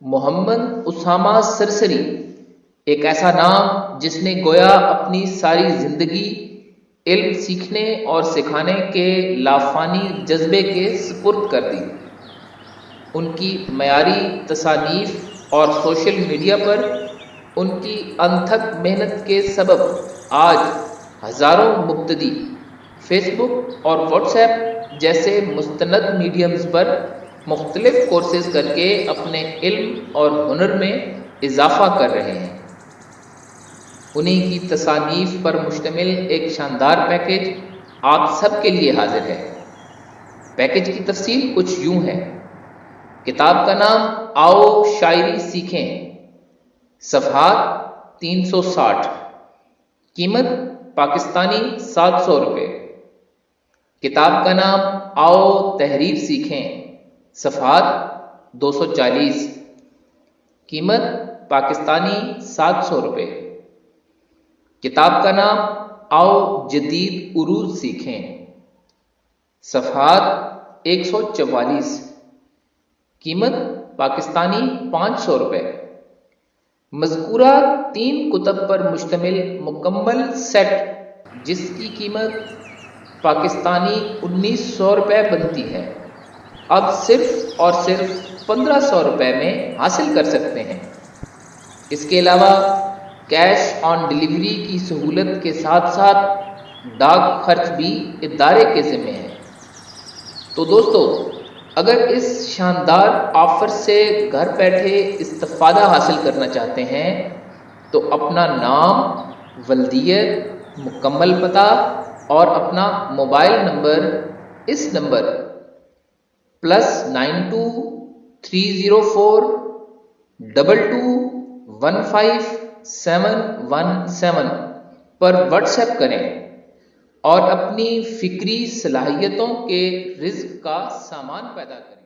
मोहम्मद उसामा सरसरी एक ऐसा नाम जिसने गोया अपनी सारी जिंदगी इल्म सीखने और सिखाने के लाफानी जज्बे के सुपुर्द कर दी। उनकी मयारी तसानीफ और सोशल मीडिया पर उनकी अनथक मेहनत के सबब आज हज़ारों मुब्तदी फेसबुक और व्हाट्सएप जैसे मुस्तनद मीडियम्स पर मुख्तलिफ कोर्सेज करके अपने इल्म और हुनर में इजाफा कर रहे हैं। उन्हीं की तसानीफ पर मुश्तमिल एक शानदार पैकेज आप सबके लिए हाजिर है। पैकेज की तफसील कुछ यूं है। किताब का नाम आओ शायरी सीखें, सफ़हात 360, कीमत पाकिस्तानी 700 रुपये। किताब का नाम आओ तहरीर सीखें, सफ़हात 240, कीमत पाकिस्तानी 700 रुपये। किताब का नाम आओ जदीद उरूज सीखें, सफ़हात 144, कीमत पाकिस्तानी 500 रुपये। मज़कूरा 3 कुतब पर मुश्तमिल मुकम्मल सेट जिसकी कीमत पाकिस्तानी 1900 रुपये बनती है, अब सिर्फ और सिर्फ 1500 रुपये में हासिल कर सकते हैं। इसके अलावा कैश ऑन डिलीवरी की सहूलत के साथ साथ डाक खर्च भी इदारे के ज़िम्मे है। तो दोस्तों, अगर इस शानदार ऑफर से घर बैठे इस्तिफ़ादा हासिल करना चाहते हैं तो अपना नाम, वल्दियत, मुकम्मल पता और अपना मोबाइल नंबर इस नंबर +92 304 22 15 717 पर व्हाट्सएप करें और अपनी फ़िक्री सलाहियतों के रिज़्क़ का सामान पैदा करें।